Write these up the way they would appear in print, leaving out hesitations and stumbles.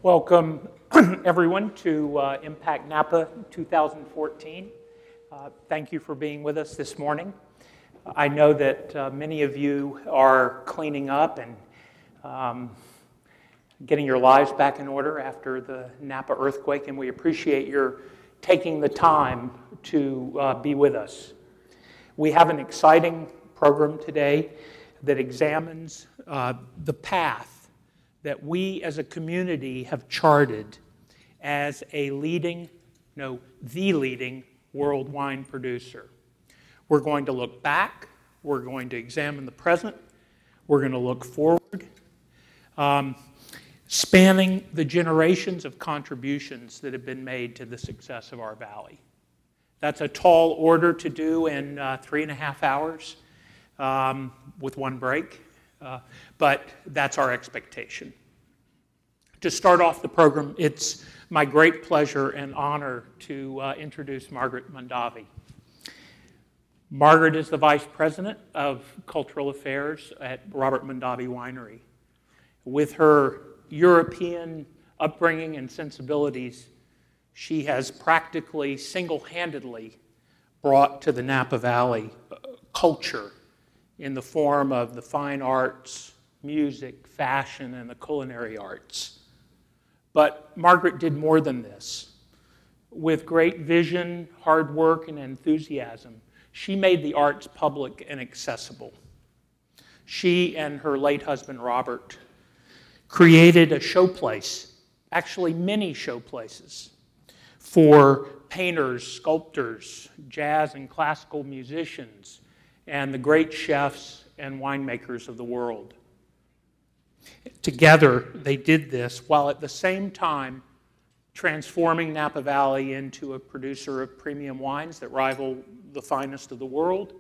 Welcome, everyone, to Impact Napa 2014. Thank you for being with us this morning. I know that many of you are cleaning up and getting your lives back in order after the Napa earthquake, and we appreciate your taking the time to be with us. We have an exciting program today that examines the path that we as a community have charted as a the leading world wine producer. We're going to look back, we're going to examine the present, we're going to look forward, spanning the generations of contributions that have been made to the success of our valley. That's a tall order to do in 3.5 hours with one break. But that's our expectation. To start off the program, it's my great pleasure and honor to introduce Margrit Mondavi. Margrit is the Vice President of Cultural Affairs at Robert Mondavi Winery. With her European upbringing and sensibilities, she has practically single-handedly brought to the Napa Valley culture in the form of the fine arts, music, fashion, and the culinary arts. But Margrit did more than this. With great vision, hard work, and enthusiasm, she made the arts public and accessible. She and her late husband, Robert, created a showplace, actually many showplaces, for painters, sculptors, jazz and classical musicians, and the great chefs and winemakers of the world. Together, they did this while at the same time transforming Napa Valley into a producer of premium wines that rival the finest of the world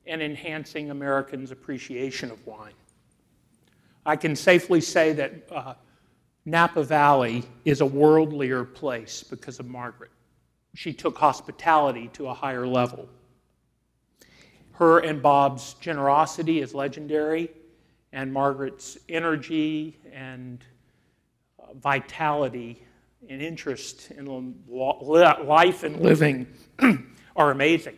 and enhancing Americans' appreciation of wine. I can safely say that Napa Valley is a worldlier place because of Margrit. She took hospitality to a higher level. Her and Bob's generosity is legendary, and Margrit's energy and vitality and interest in life and living are amazing.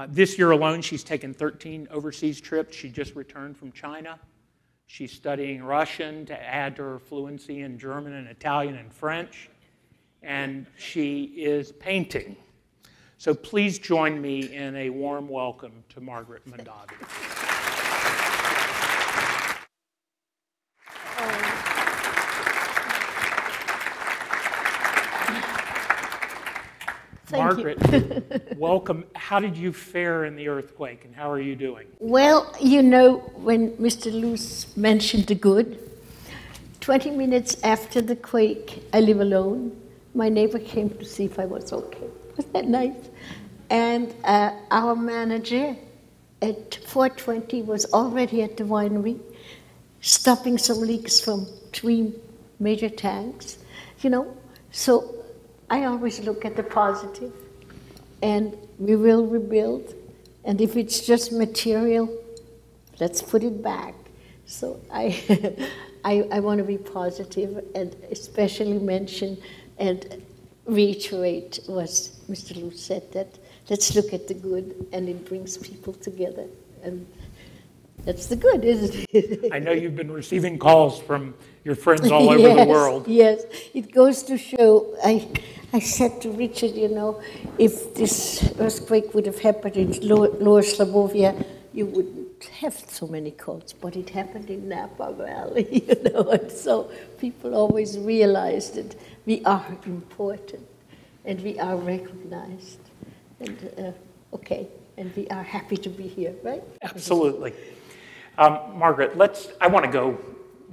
This year alone, she's taken 13 overseas trips. She just returned from China. She's studying Russian to add to her fluency in German and Italian and French. And she is painting. So please join me in a warm welcome to Margrit Mondavi. Margrit, welcome. How did you fare in the earthquake, and how are you doing? Well, you know, when Mr. Luce mentioned the good, 20 minutes after the quake, I live alone. My neighbor came to see if I was okay. Wasn't that nice? And our manager at 4:20 was already at the winery, stopping some leaks from 3 major tanks, you know. So I always look at the positive, and we will rebuild. And if it's just material, let's put it back. So I want to be positive and especially mention and reiterate what Mr. Luce said, that let's look at the good, and it brings people together. And that's the good, isn't it? I know you've been receiving calls from your friends all over the world. Yes, it goes to show. I said to Richard, you know, if this earthquake would have happened in Lower Slabovia, you wouldn't have so many calls. But it happened in Napa Valley, you know, and so people always realize that we are important and we are recognized. And and we are happy to be here, right? Absolutely. Margrit, I want to go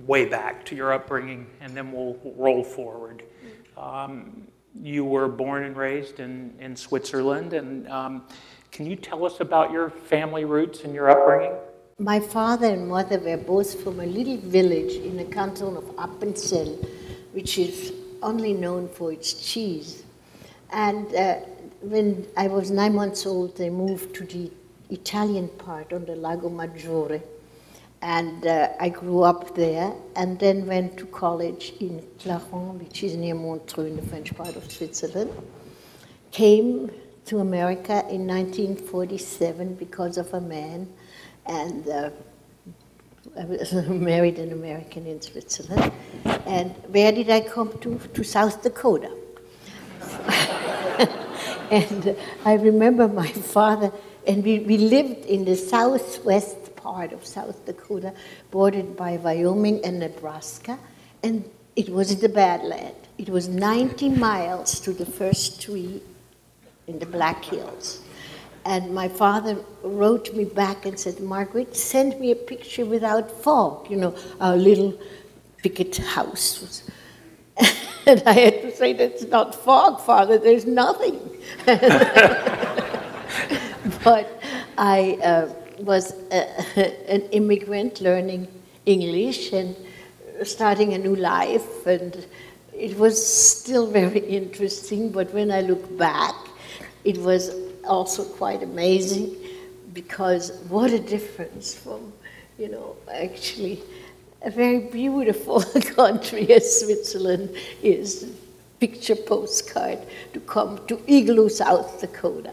way back to your upbringing, and then we'll roll forward. You were born and raised in Switzerland, and can you tell us about your family roots and your upbringing? My father and mother were both from a little village in the canton of Appenzell, which is only known for its cheese. And when I was 9 months old, they moved to the Italian part on the Lago Maggiore. And I grew up there, and then went to college in Clarens, which is near Montreux in the French part of Switzerland. Came to America in 1947 because of a man, and I was married an American in Switzerland. And where did I come to? To South Dakota. And I remember my father, and we lived in the southwest part of South Dakota, bordered by Wyoming and Nebraska, and it was the Badland. It was 90 miles to the first tree in the Black Hills. And my father wrote me back and said, Margaret, send me a picture without fog, you know, our little picket house. And I had to say, that's not fog, Father, there's nothing. But I was an immigrant learning English and starting a new life, and it was still very interesting, but when I look back, it was also quite amazing, because what a difference from, you know, actually a very beautiful country as Switzerland is, picture postcard, to come to Igloo, South Dakota.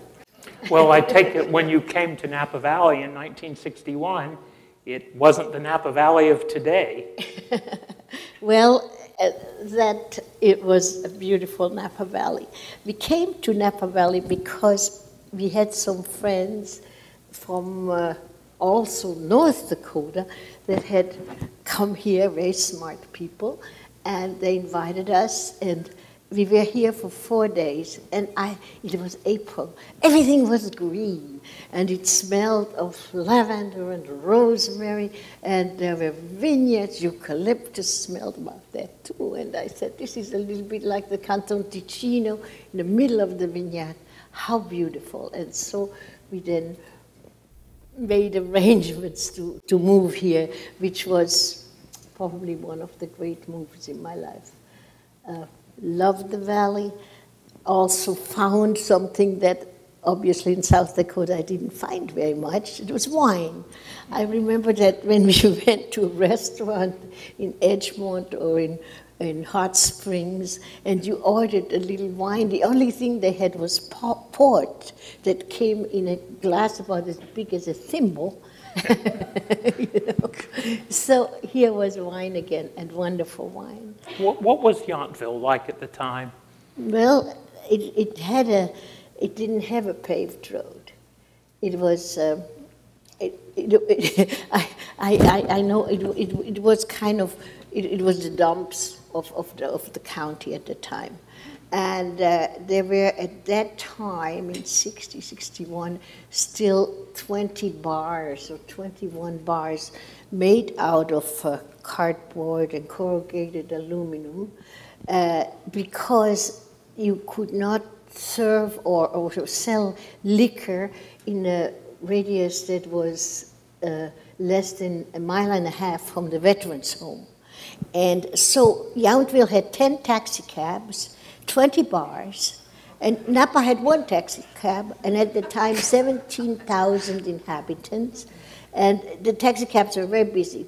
Well, I take it when you came to Napa Valley in 1961, it wasn't the Napa Valley of today. Well, that it was a beautiful Napa Valley. We came to Napa Valley because we had some friends from also North Dakota that had come here, very smart people, and they invited us, and we were here for 4 days, and it was April. Everything was green, and it smelled of lavender and rosemary, and there were vineyards, eucalyptus smelled about that too. And I said, this is a little bit like the Canton Ticino in the middle of the vineyard. How beautiful. And so we then made arrangements to move here, which was probably one of the great moves in my life. Loved the valley, also found something that obviously in South Dakota I didn't find very much. It was wine. I remember that when we went to a restaurant in Edgemont or in Hot Springs, and you ordered a little wine, the only thing they had was port that came in a glass about as big as a thimble. You know? So here was wine again, and wonderful wine. What was Yountville like at the time? Well, it didn't have a paved road. It was. I know it was kind of. It was the dumps of the county at the time. And there were, at that time, in 60, 61, still 20 bars or 21 bars made out of cardboard and corrugated aluminum, because you could not serve or sell liquor in a radius that was less than a mile and a half from the veterans' home. And so Yountville had 10 taxi cabs, 20 bars, and Napa had one taxi cab, and at the time 17,000 inhabitants, and the taxi cabs were very busy.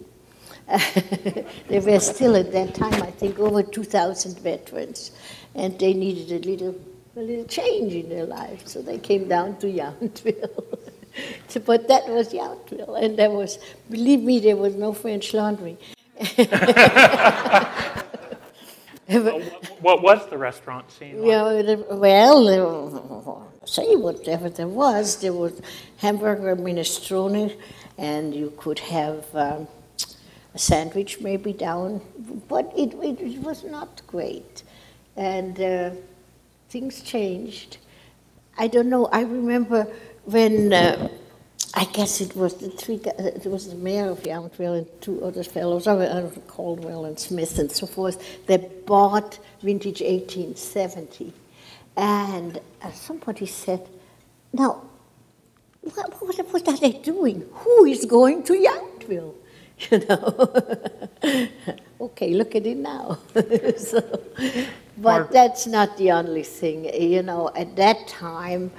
There were still at that time, I think, over 2,000 veterans, and they needed a little change in their lives, so they came down to Yountville. But that was Yountville, and there was, believe me, there was no French Laundry. What was the restaurant scene like? Yeah, well, say whatever there was hamburger minestrone, and you could have a sandwich maybe down, but it was not great. And things changed. I don't know, I remember when, I guess it was it was the mayor of Yountville and two other fellows, Caldwell and Smith and so forth, that bought vintage 1870. And somebody said, now, what are they doing? Who is going to Yountville? You know? Okay, look at it now. But that's not the only thing. You know, at that time,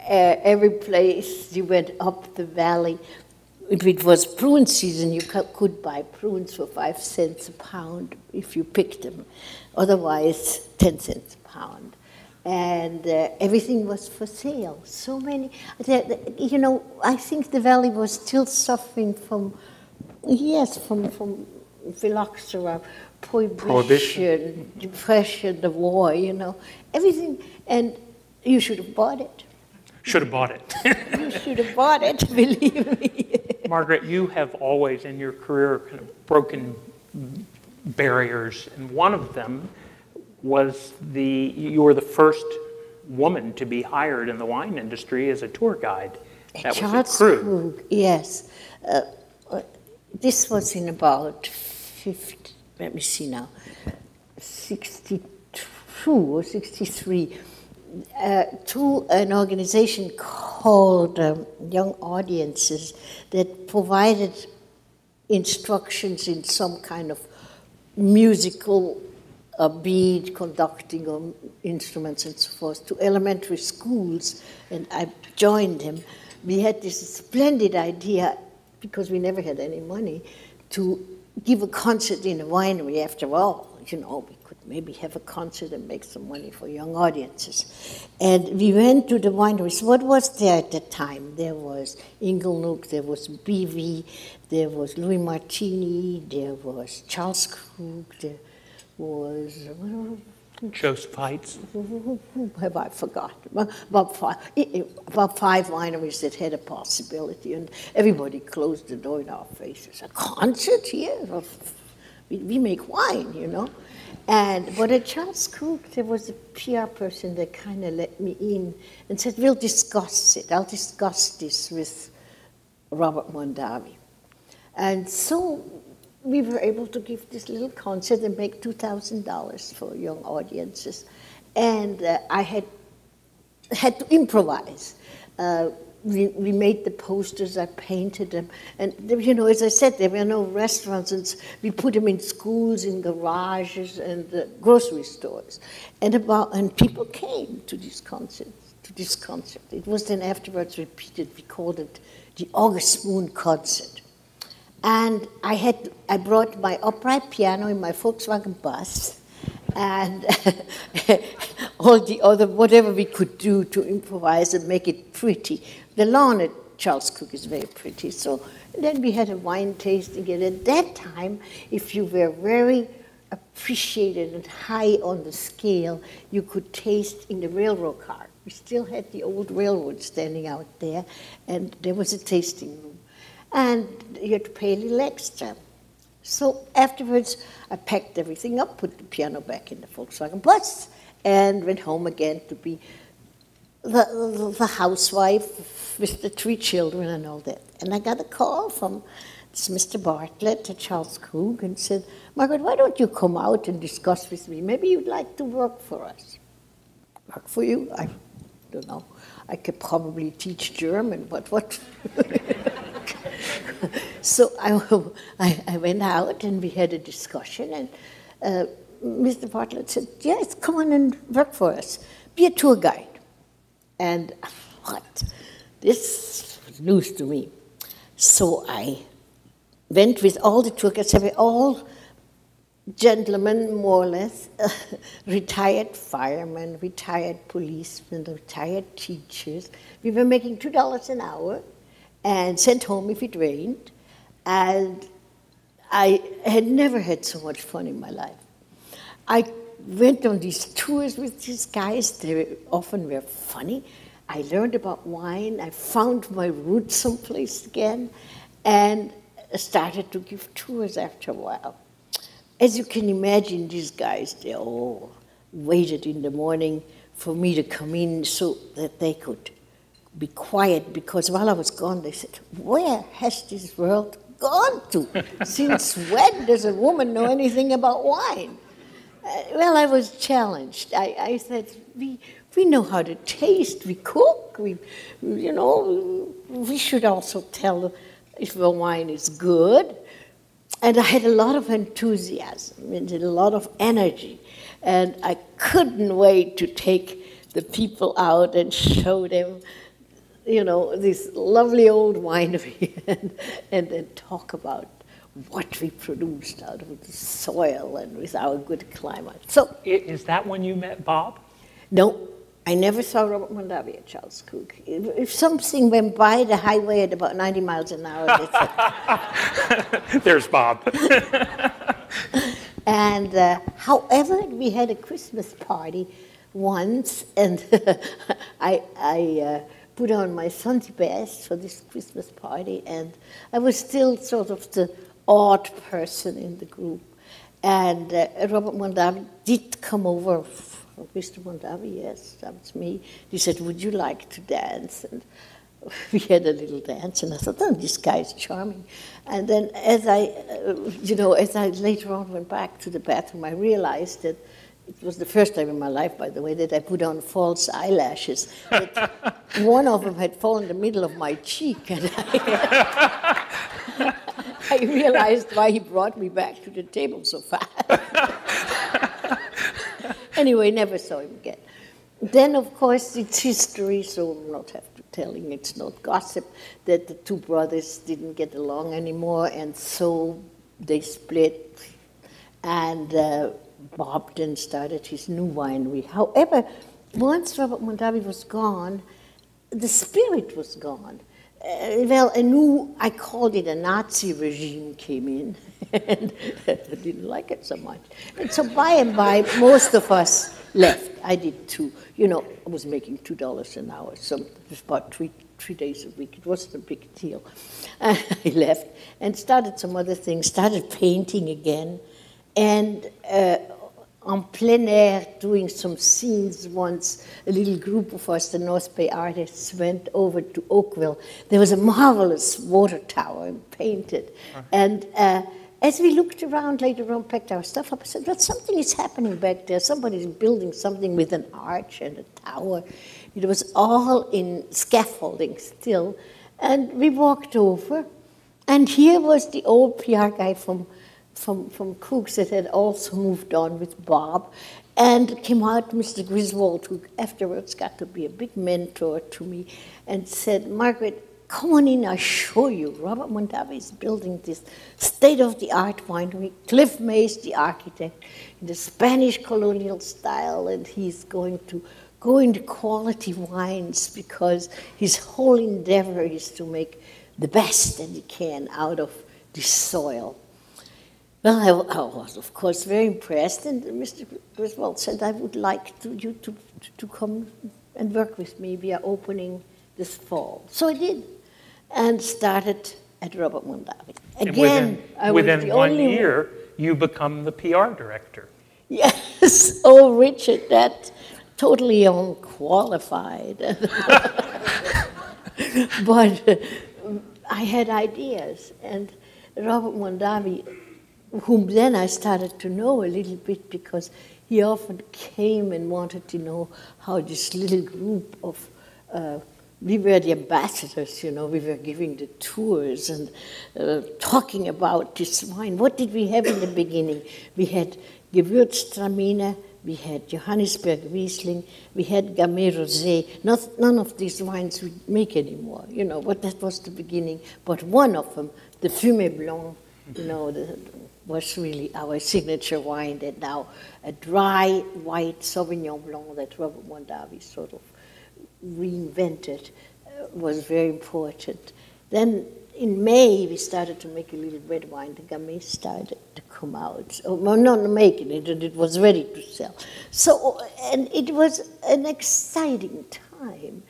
every place you went up the valley if it was prune season, you could buy prunes for 5 cents a pound if you picked them. Otherwise, 10 cents a pound. And everything was for sale. So many, you know, I think the valley was still suffering from phylloxera, prohibition, depression, the war, you know, everything. And you should have bought it. Should have bought it. You should have bought it, believe me. Margrit, you have always in your career kind of broken barriers, and one of them was you were the first woman to be hired in the wine industry as a tour guide. That Charles was at Krug. Krug, yes. This was in about 50, let me see now, 62 or 63, to an organization called Young Audiences that provided instructions in some kind of musical bead, conducting or instruments and so forth to elementary schools, and I joined him. We had this splendid idea, because we never had any money, to give a concert in a winery. After all, you know, we could maybe have a concert and make some money for young audiences. And we went to the wineries. What was there at the time? There was Inglenook, there was BV, there was Louis Martini, there was Charles Krug, there was Joseph Heitz. Who have I forgotten? About five wineries that had a possibility, and everybody closed the door in our faces. A concert here? We make wine, you know. But at Charles Krug, there was a PR person that kind of let me in and said, we'll discuss it. I'll discuss this with Robert Mondavi. And so we were able to give this little concert and make $2,000 for young audiences. And I had to improvise. We made the posters, I painted them. And, you know, as I said, there were no restaurants, and we put them in schools, in garages, and grocery stores. And people came to this concert. It was then afterwards repeated. We called it the August Moon Concert. And I brought my upright piano in my Volkswagen bus, and all the other, whatever we could do to improvise and make it pretty. The lawn at Charles Krug is very pretty. So then we had a wine tasting, and at that time, if you were very appreciated and high on the scale, you could taste in the railroad car. We still had the old railroad standing out there, and there was a tasting room. And you had to pay a little extra. So afterwards, I packed everything up, put the piano back in the Volkswagen bus, and went home again to be the housewife with the 3 children and all that. And I got a call from this Mr. Bartlett at Charles Krug and said, Margrit, why don't you come out and discuss with me? Maybe you'd like to work for us. Work for you? I don't know. I could probably teach German, but what? So I went out and we had a discussion, and Mr. Bartlett said, yes, come on and work for us. Be a tour guide. And what? This was news to me. So I went with all the tour guides. They were all gentlemen, more or less, retired firemen, retired policemen, retired teachers. We were making $2 an hour and sent home if it rained. And I had never had so much fun in my life. I went on these tours with these guys. They often were funny. I learned about wine. I found my roots someplace again, and started to give tours after a while. As you can imagine, these guys, they all waited in the morning for me to come in so that they could be quiet, because while I was gone, they said, where has this world gone to? Since when does a woman know anything about wine? Well, I was challenged. I said, we know how to taste, we cook, we should also tell if the wine is good. And I had a lot of enthusiasm and a lot of energy. And I couldn't wait to take the people out and show them, you know, this lovely old winery and then talk about what we produced out of the soil and with our good climate. So, Is that when you met Bob? no, I never saw Robert Mondavi at Charles Krug. If something went by the highway at about 90 miles an hour, they said, There's Bob. and however, we had a Christmas party once, and I put on my Sunday best for this Christmas party, and I was still sort of the odd person in the group. And Robert Mondavi did come over. Mr. Mondavi, yes, that was me. He said, would you like to dance? And we had a little dance, and I thought, oh, this guy is charming. And then as I later on went back to the bathroom, I realized that it was the first time in my life, by the way, that I put on false eyelashes. One of them had fallen in the middle of my cheek, and I realized why he brought me back to the table so fast. Anyway, never saw him again. Then, of course, it's history, so I'm not have to telling. It's not gossip that the two brothers didn't get along anymore, and so they split. And Bob then started his new winery. However, once Robert Mondavi was gone, the spirit was gone. A new, I called it a Nazi regime, came in, and I didn't like it so much. And so by and by, most of us left. I did too. You know, I was making $2 an hour, so it was about three days a week. It wasn't a big deal. I left and started some other things, started painting again, and en plein air, doing some scenes once, a little group of us, the North Bay artists, went over to Oakville. There was a marvelous water tower and painted. And as we looked around later on, packed our stuff up, I said, well, something is happening back there. Somebody's building something with an arch and a tower. It was all in scaffolding still. And we walked over, and here was the old PR guy from Krug's that had also moved on with Bob, and came out Mr. Griswold, who afterwards got to be a big mentor to me, and said, Margaret, come on in, I'll show you. Robert Mondavi is building this state-of-the-art winery. Cliff Mays, the architect, in the Spanish colonial style, and he's going to go into quality wines because his whole endeavor is to make the best that he can out of this soil. Well, I was, of course, very impressed, and Mr. Griswold said, I would like you to come and work with me. We are opening this fall. So I did, and started at Robert Mondavi. Again, within 1 year, you become the PR director. Yes, oh, Richard, that totally unqualified. But I had ideas, and Robert Mondavi, whom then I started to know a little bit because he often came and wanted to know how this little group of, we were the ambassadors, you know, we were giving the tours and talking about this wine. What did we have in the beginning? We had Gewürztraminer, we had Johannisberg Riesling, we had Gamay Rosé. None of these wines we make anymore, you know, but that was the beginning. But one of them, the Fumé Blanc, you know, was really our signature wine, that now a dry white Sauvignon Blanc that Robert Mondavi sort of reinvented was very important. Then in May, we started to make a little red wine. The Gamay started to come out. Oh, well, not making it, and it was ready to sell. So, and it was an exciting time.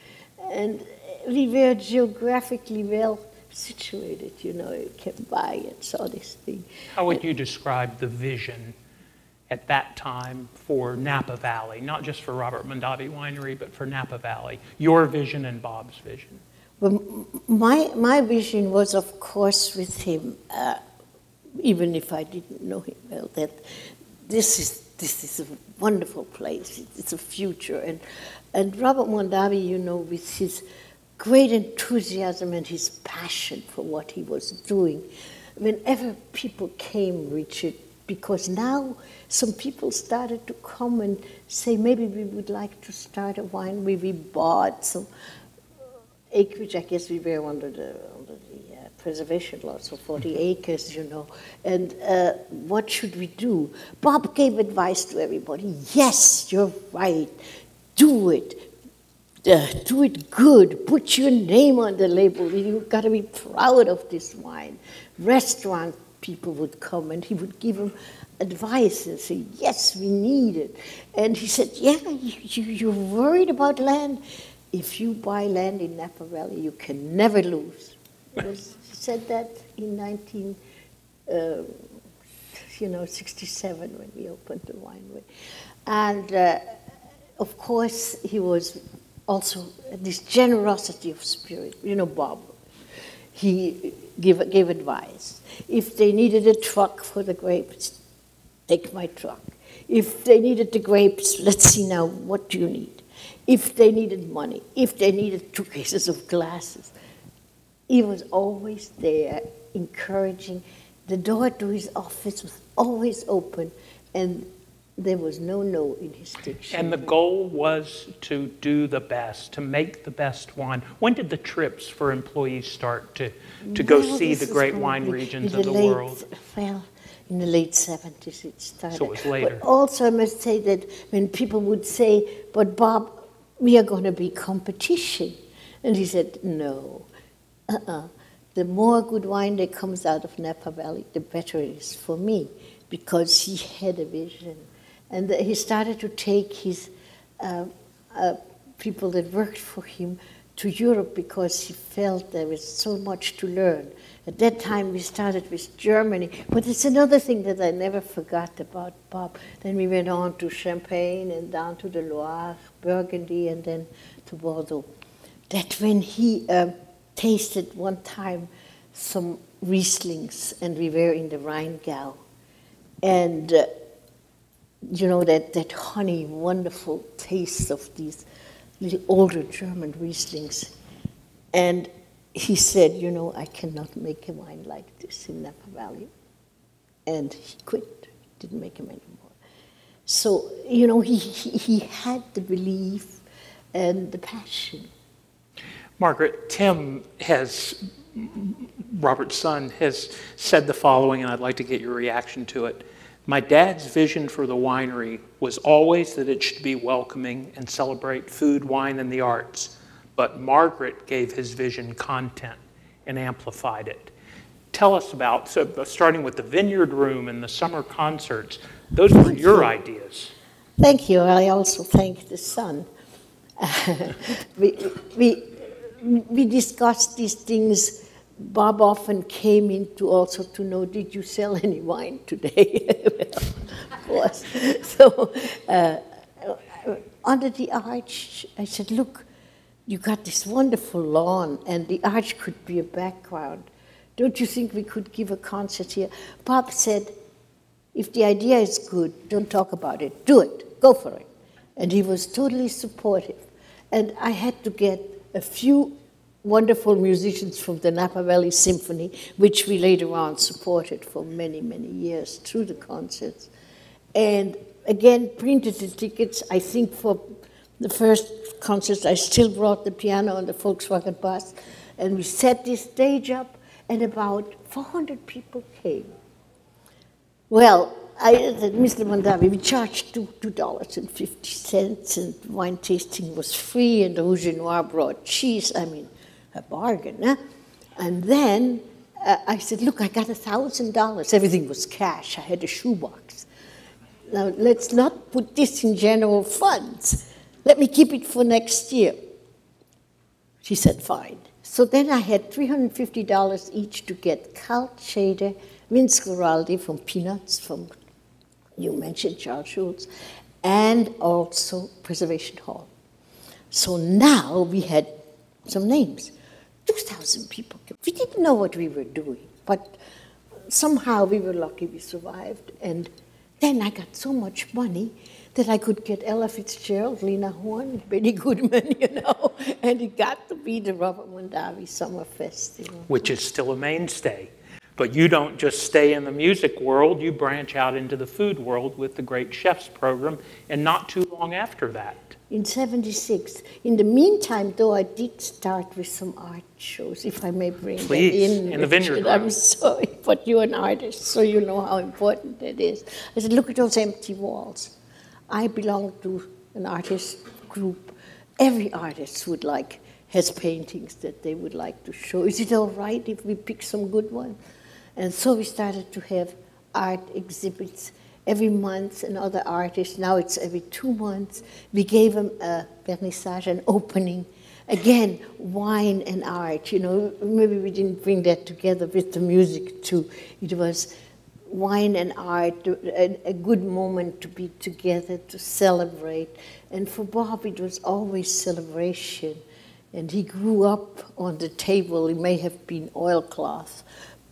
And we were geographically well situated, you know, you came by and saw this thing. How would you describe the vision at that time for Napa Valley, not just for Robert Mondavi Winery, but for Napa Valley, your vision and Bob's vision? Well, my vision was, of course, with him, even if I didn't know him well, that this is a wonderful place, it's a future. And Robert Mondavi, you know, with his great enthusiasm and his passion for what he was doing. Whenever people came, Richard, because now some people started to come and say, maybe we would like to start a winery. We bought some acreage, I guess we were under the preservation law, so 40 acres, you know. And what should we do? Bob gave advice to everybody. Yes, you're right. Do it. Do it good. Put your name on the label. You've got to be proud of this wine. Restaurant people would come and he would give them advice and say, yes, we need it. And he said, yeah, you're worried about land? If you buy land in Napa Valley, you can never lose. He said that in 1967 when we opened the winery. And of course, he was also this generosity of spirit. You know, Bob, he gave advice. If they needed a truck for the grapes, take my truck. If they needed the grapes, let's see now, what do you need? If they needed money, if they needed 2 cases of glasses, he was always there, encouraging. The door to his office was always open, and there was no in his dictionary. And the goal was to do the best, to make the best wine. When did the trips for employees start to go see the great wine regions of the world? Well, in the late 70s it started. So it was later. But also I must say that when people would say, but Bob, we are going to be competition. And he said, no. The more good wine that comes out of Napa Valley, the better it is for me, because he had a vision. And he started to take his people that worked for him to Europe because he felt there was so much to learn. At that time, we started with Germany. But it's another thing that I never forgot about Bob. Then we went on to Champagne and down to the Loire, Burgundy, and then to Bordeaux. That when he tasted one time some Rieslings, and we were in the Rheingau. And you know, that honey, wonderful taste of these little older German Rieslings. And he said, you know, I cannot make a wine like this in Napa Valley. And he quit, didn't make them anymore. So, you know, he had the belief and the passion. Margaret, Tim Robert's son, has said the following, and I'd like to get your reaction to it. My dad's vision for the winery was always that it should be welcoming and celebrate food, wine, and the arts. But Margrit gave his vision content and amplified it. Tell us about, starting with the Vineyard Room and the summer concerts, those were your ideas. Thank you. I also thank the son. We discussed these things. Bob often came in to also to know, did you sell any wine today? Of course. So under the arch, I said, look, you got this wonderful lawn, and the arch could be a background. Don't you think we could give a concert here? Bob said, if the idea is good, don't talk about it. Do it. Go for it. And he was totally supportive. And I had to get a few wonderful musicians from the Napa Valley Symphony, which we later on supported for many, many years through the concerts. And again, printed the tickets. I think for the first concerts, I still brought the piano and the Volkswagen bus, and we set this stage up, and about 400 people came. Well, I said, Mr. Mondavi, we charged $2.50, and wine tasting was free, and the Rouge et Noir brought cheese. I mean, a bargain, huh? And then I said, look, I got $1,000. Everything was cash. I had a shoebox. Now, let's not put this in general funds. Let me keep it for next year. She said, fine. So then I had $350 each to get Kaltschede, Minzgeraldi from Peanuts, from, you mentioned Charles Schulz, and also Preservation Hall. So now we had some names. 2,000 people. We didn't know what we were doing, but somehow we were lucky we survived. And then I got so much money that I could get Ella Fitzgerald, Lena Horne, Benny Goodman, you know, and it got to be the Robert Mondavi Summer Festival. Which is still a mainstay. But you don't just stay in the music world, you branch out into the food world with the Great Chefs program, and not too long after that. in 76. In the meantime, though, I did start with some art shows, if I may bring that in the vineyard. I'm sorry, but you're an artist, so you know how important that is. I said, look at those empty walls. I belong to an artist group. Every artist has paintings that they would like to show. Is it all right if we pick some good ones? And so we started to have art exhibits every month, and other artists, now it's every 2 months. We gave them a vernissage, an opening. Again, wine and art, maybe we didn't bring that together with the music too. It was wine and art, a good moment to be together, to celebrate. And for Bob, it was always celebration. And he grew up on the table. It may have been oilcloth,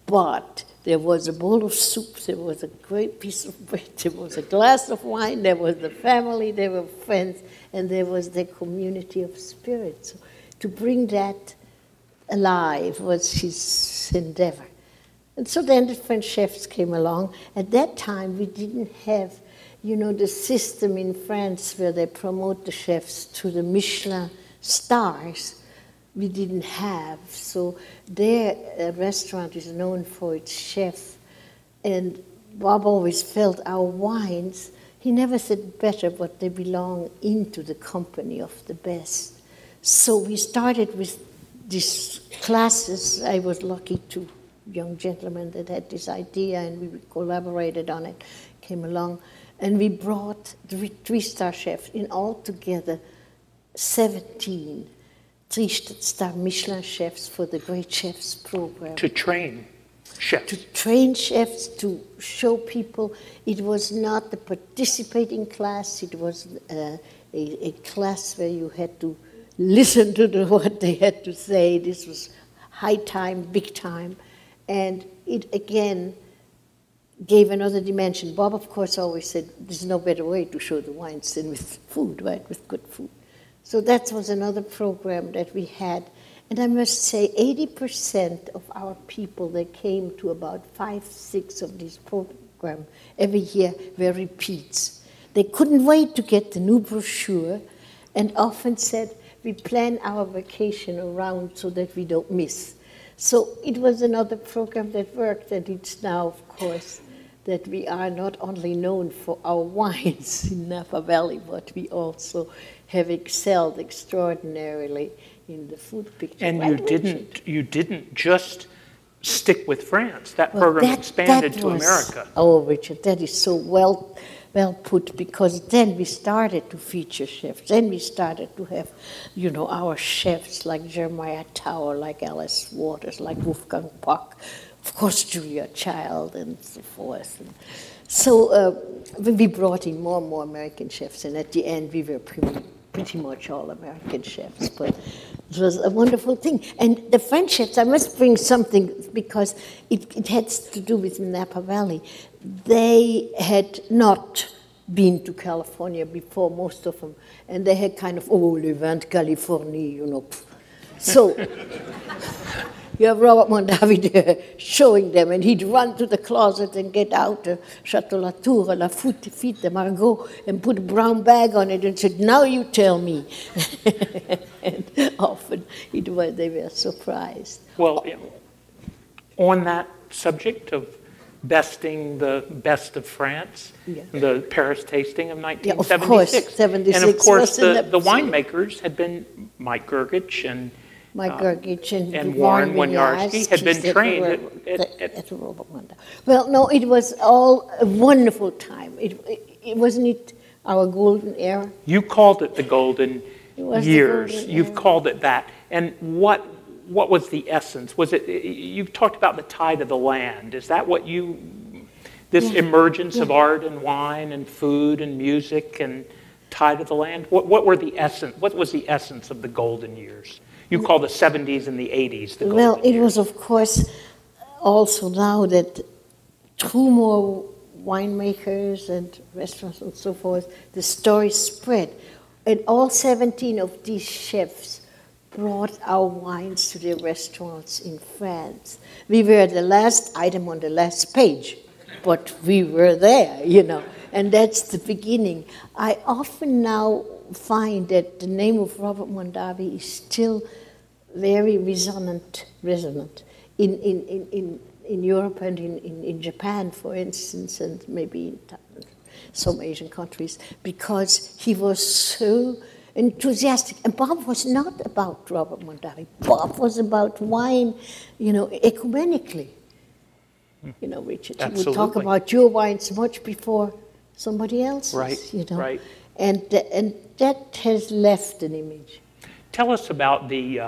but there was a bowl of soup, there was a great piece of bread, there was a glass of wine, there was the family, there were friends, and there was the community of spirit. So to bring that alive was his endeavor. And so then the French chefs came along. At that time, we didn't have, the system in France where they promote the chefs to the Michelin stars. We didn't have. So their restaurant is known for its chef. And Bob always felt our wines, he never said better, but they belong into the company of the best. So we started with these classes. I was lucky to young gentlemen that had this idea, and we collaborated on it, came along. And we brought the 3-star chefs in altogether 17 3-star Michelin chefs for the Great Chefs program. To train chefs. To train chefs, to show people. It was not a participating class, it was a class where you had to listen to what they had to say. This was high time, big time. And it, again, gave another dimension. Bob, of course, always said, there's no better way to show the wines than with food, right, with good food. So that was another program that we had. And I must say, 80% of our people that came to about 5, 6 of these programs every year were repeats. They couldn't wait to get the new brochure, and often said, we plan our vacation around so that we don't miss. So it was another program that worked, and it's now, of course, that we are not only known for our wines in Napa Valley, but we also have excelled extraordinarily in the food picture. And you didn't just stick with France. That program expanded to America. Oh, Richard, that is so well put, because then we started to feature chefs. Then we started to have, our chefs like Jeremiah Tower, like Alice Waters, like Wolfgang Puck, of course Julia Child, and so forth. And so we brought in more and more American chefs, and at the end we were pretty much all American chefs, but it was a wonderful thing. And the French chefs, I must bring something, because it had to do with Napa Valley. They had not been to California before, most of them, and they had kind of, le vin de Californie, So you have Robert Mondavi there showing them, and he'd run to the closet and get out a Chateau Latour, La Fitte de Margaux, and put a brown bag on it and said, now you tell me. And often they were surprised. Well, on that subject of besting the best of France, the Paris tasting of 1976. Of course, 76. And of course, the winemakers had been Mike Gergich and Warren Winiarski had been trained at Robert Mondavi. Well, no, it was all a wonderful time. It wasn't it our golden era? You called it the golden years. You've called it that. And what was the essence? Was it? You've talked about the tide of the land. Is that what this emergence of art and wine and food and music and tide of the land? What were the essence? What was the essence of the golden years? You call the 70s and the 80s the golden years. It was, of course, also now that 2 more winemakers and restaurants and so forth, the story spread. And all 17 of these chefs brought our wines to their restaurants in France. We were the last item on the last page, but we were there, and that's the beginning. I often now, find that the name of Robert Mondavi is still very resonant in Europe and in Japan, for instance, and maybe in some Asian countries, because he was so enthusiastic. And Bob was not about Robert Mondavi. Bob was about wine, ecumenically. Richard, Absolutely. you would talk about your wines much before somebody else's. Right, right. And that has left an image. Tell us about the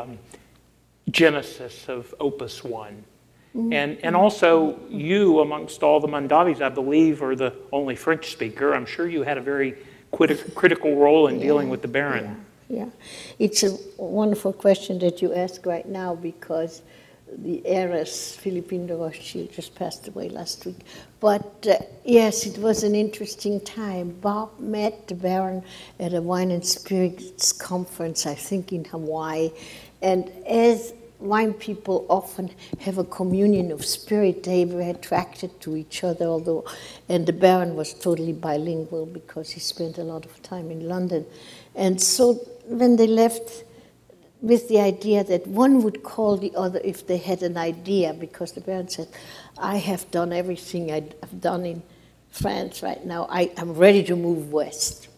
genesis of Opus One. And also, you, amongst all the Mondavis, I believe, are the only French speaker. I'm sure you had a very critical role in dealing with the Baron. Yeah. It's a wonderful question that you ask right now, because the heiress, Philippine de Rothschild, just passed away last week. But yes, it was an interesting time. Bob met the Baron at a wine and spirits conference, I think in Hawaii. And as wine people often have a communion of spirit, they were attracted to each other, and the Baron was totally bilingual because he spent a lot of time in London. And so when they left with the idea that one would call the other if they had an idea, because the Baron said, I have done everything I've done in France right now. I'm ready to move west.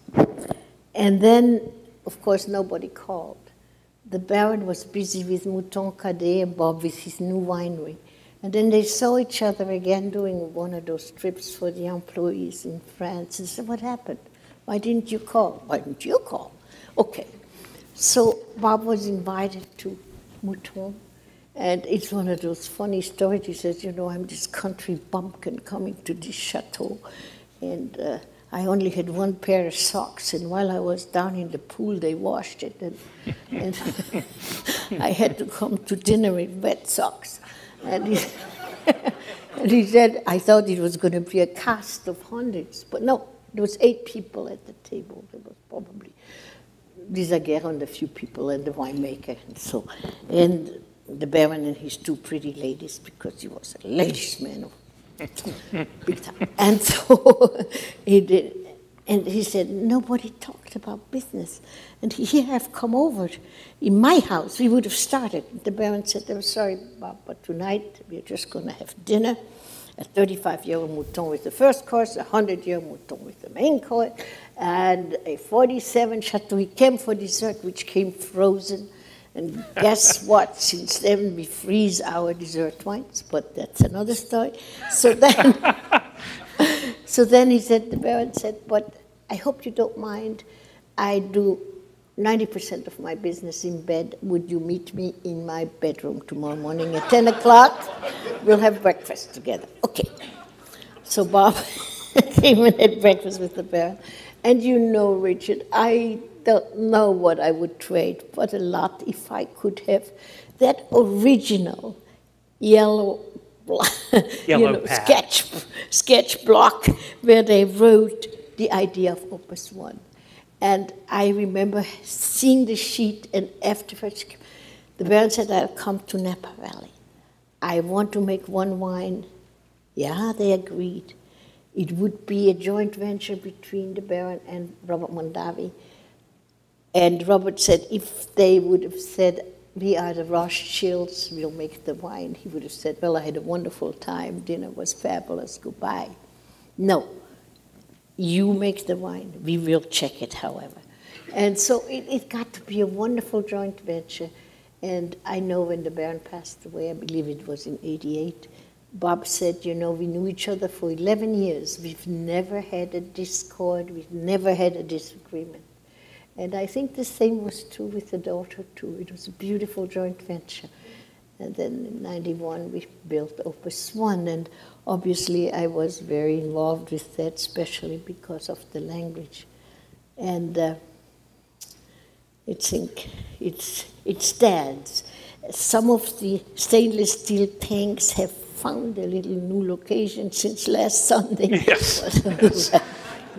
And then, of course, nobody called. The Baron was busy with Mouton Cadet and Bob with his new winery. And then they saw each other again doing one of those trips for the employees in France and said, what happened? Why didn't you call? Why didn't you call? Okay. So Bob was invited to Mouton, and it's one of those funny stories. He says, I'm this country bumpkin coming to this chateau, and I only had one pair of socks, and while I was down in the pool, they washed it, and I had to come to dinner in wet socks. And he said, I thought it was going to be a cast of hundreds, but no, there was 8 people at the table. There was probably Dizaguerre and a few people and the winemaker, and the Baron and his 2 pretty ladies, because he was a ladies' man. Big time. And so he did, and he said, nobody talked about business. And here I've come over in my house, we would have started. The Baron said, I'm sorry, Bob, but tonight we're just going to have dinner. A 35-year Mouton with the first course, a 100-year Mouton with the main course, and a 47 Chateau Yquem for dessert, which came frozen. And guess what? Since then, we freeze our dessert wines, but that's another story. So then he said, the Baron said, but I hope you don't mind. I do 90% of my business in bed. Would you meet me in my bedroom tomorrow morning at 10 o'clock? We'll have breakfast together. Okay. So Bob came and had breakfast with the Baron. And Richard, I don't know what I would trade, but a lot if I could have that original yellow sketch block where they wrote the idea of Opus One. And I remember seeing the sheet, and afterwards, the Baron said, I'll come to Napa Valley. I want to make one wine. Yeah, they agreed. It would be a joint venture between the Baron and Robert Mondavi. And Robert said, if they would have said, we are the Rothschilds, we'll make the wine, he would have said, well, I had a wonderful time, dinner was fabulous, goodbye. No. You make the wine. We will check it, however. And so it got to be a wonderful joint venture. And I know when the Baron passed away, I believe it was in '88, Bob said, we knew each other for 11 years. We've never had a discord. We've never had a disagreement. And I think the same was true with the daughter, too. It was a beautiful joint venture. And then in '91, we built Opus One. And obviously, I was very involved with that, especially because of the language. And I think it stands. Some of the stainless steel tanks have found a little new location since last Sunday. Yes.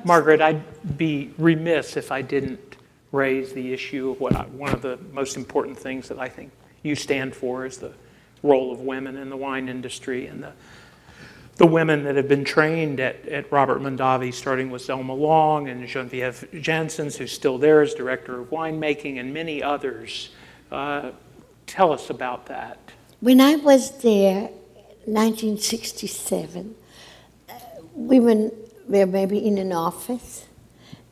Margaret, I'd be remiss if I didn't raise the issue of one of the most important things that I think you stand for is the role of women in the wine industry and the the women that have been trained at Robert Mondavi, starting with Selma Long and Genevieve Janssens, who's still there as director of winemaking, and many others. Tell us about that. When I was there, 1967, women were maybe in an office,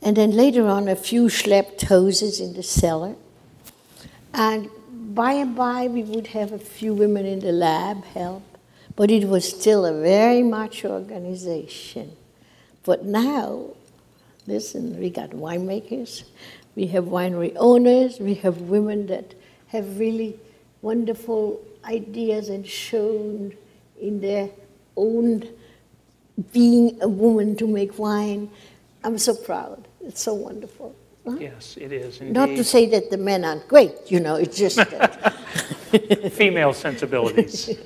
and then later on a few schlepped hoses in the cellar. And by and by we would have a few women in the lab help, but it was still a very much organization. But now, listen, we got winemakers, we have winery owners, we have women that have really wonderful ideas and shown in their own being a woman to make wine. I'm so proud. It's so wonderful. Huh? Yes, it is indeed. Not to say that the men aren't great, it's just that. Female sensibilities.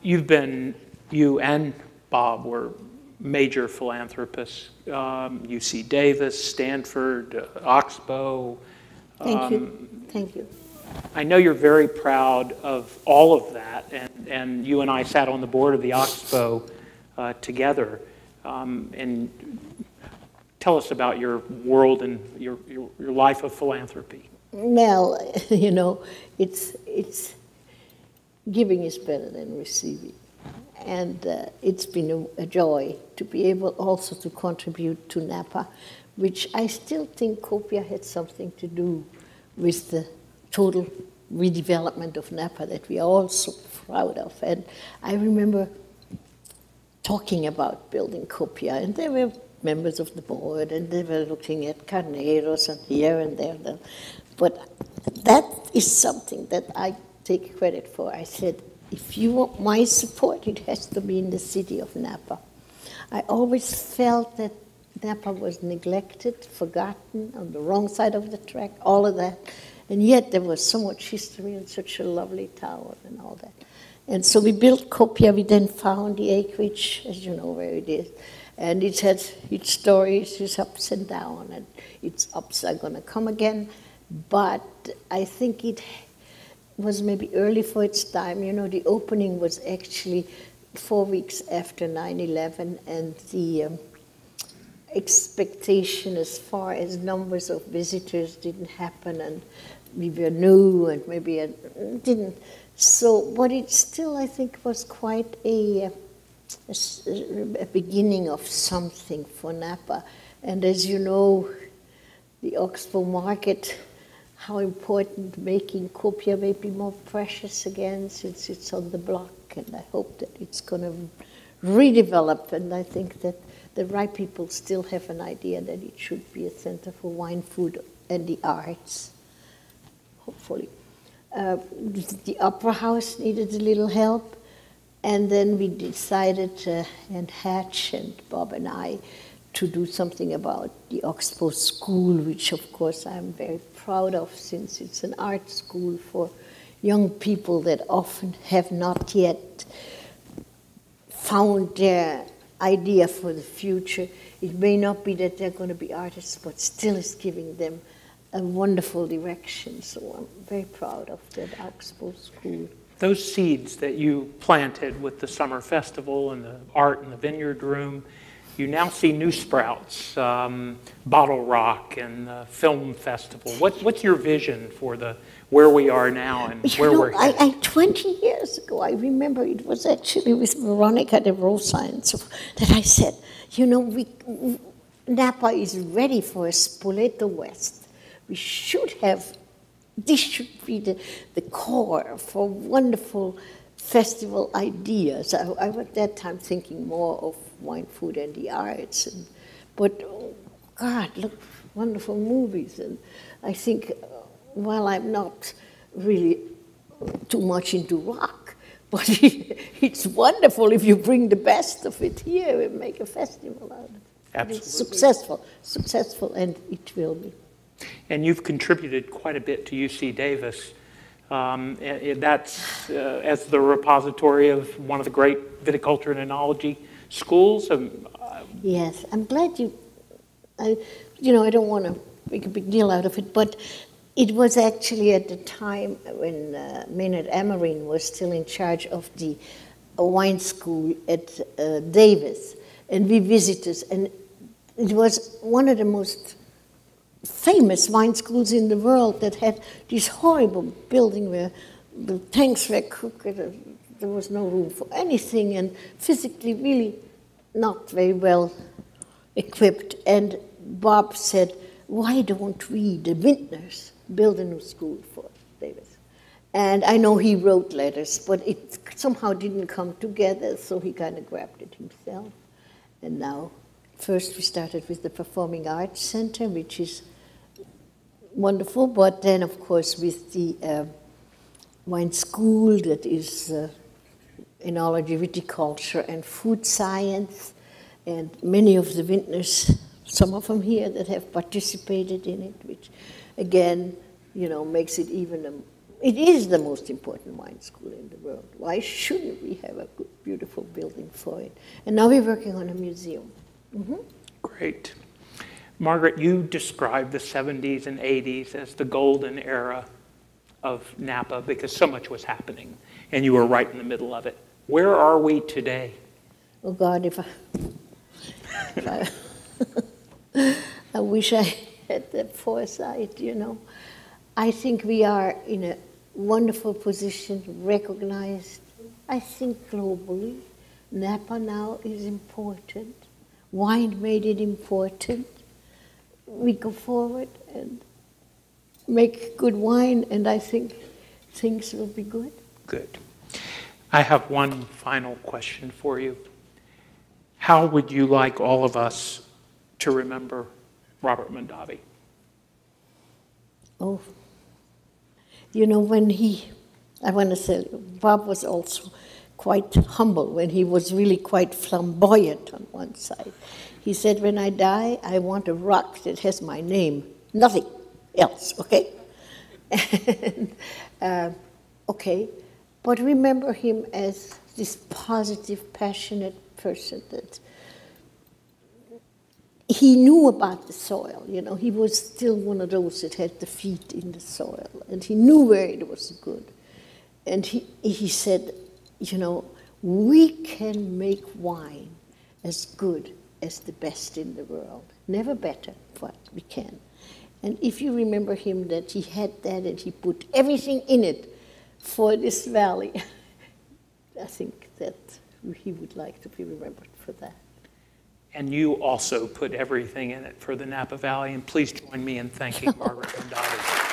You and Bob were major philanthropists. UC Davis, Stanford, Oxbow. Thank you. I know you're very proud of all of that, and you and I sat on the board of the Oxbow together. And tell us about your world and your life of philanthropy. Well, it's giving is better than receiving. And it's been a joy to be able also to contribute to Napa, which I still think Copia had something to do with the total redevelopment of Napa that we are all so proud of. And I remember talking about building Copia, and there were members of the board, and they were looking at Carneros and here and there. But that is something that I take credit for. I said, if you want my support, it has to be in the city of Napa. I always felt that Napa was neglected, forgotten, on the wrong side of the track, all of that. And yet there was so much history and such a lovely town and all that. And so we built Copia. We then found the acreage, as you know where it is. And it has its stories, its ups and downs, and its ups are going to come again. But I think it was maybe early for its time. The opening was actually 4 weeks after 9/11, and the expectation as far as numbers of visitors didn't happen, and we were new, and maybe it didn't. So, but it still, I think, was quite a beginning of something for Napa. And as you know, the Oxbow market, how important making Copia may be more precious again since it's on the block, and I hope that it's going to redevelop, and I think that the right people still have an idea that it should be a center for wine, food, and the arts, hopefully. The Opera House needed a little help, and then we decided, and Hatch and Bob and I, to do something about the Oxbow School, which of course I'm very proud of, since it's an art school for young people that often have not yet found their idea for the future. It may not be that they're going to be artists, but still is giving them a wonderful direction. So I'm very proud of that Oxbow School. Those seeds that you planted with the summer festival and the art in the vineyard room, you now see new sprouts, Bottle Rock and the film festival. What's your vision for where we are now and where we're headed? 20 years ago, I remember it was actually with Veronica de Rosa and so that I said, Napa is ready for a Spoleto West. We should have, this should be the core for wonderful festival ideas. I was at that time thinking more of wine, food, and the arts. But, oh God, look, wonderful movies. And I think, while I'm not really too much into rock, but it's wonderful if you bring the best of it here and make a festival out of it. Absolutely. It's successful, and it will be. And you've contributed quite a bit to UC Davis. That's as the repository of one of the great viticulture and enology schools. Yes, I'm glad I don't want to make a big deal out of it, but it was actually at the time when Maynard Amarin was still in charge of the a wine school at Davis, and we visited, and it was one of the most famous wine schools in the world that had this horrible building where the tanks were crooked, there was no room for anything, and physically really not very well equipped. And Bob said, why don't we, the vintners, build a new school for Davis? And I know he wrote letters, but it somehow didn't come together, so he kind of grabbed it himself. And now, first we started with the Performing Arts Center, which is wonderful, but then, of course, with the wine school that is enology, viticulture, and food science, and many of the vintners, some of them here that have participated in it, which, again, you know, makes it even it is the most important wine school in the world. Why shouldn't we have a good, beautiful building for it? And now we're working on a museum. Mm-hmm. Great. Margrit, you described the 70s and 80s as the golden era of Napa because so much was happening, and you were right in the middle of it. Where are we today? Oh, God, I wish I had that foresight, you know. I think we are in a wonderful position, recognized, I think globally. Napa now is important. Wine made it important. We go forward and make good wine, and I think things will be good. Good. I have one final question for you. How would you like all of us to remember Robert Mondavi? Oh, you know, I want to say, Bob was also quite humble when he was really quite flamboyant on one side. He said, when I die, I want a rock that has my name, nothing else, okay? And, okay, but remember him as this positive, passionate person that he knew about the soil, you know. He was still one of those that had the feet in the soil, and he knew where it was good. And he said, you know, we can make wine as good as the best in the world. Never better, but we can. And if you remember him, that he had that and he put everything in it for this valley, I think that he would like to be remembered for that. And you also put everything in it for the Napa Valley. And please join me in thanking Margrit Mondavi.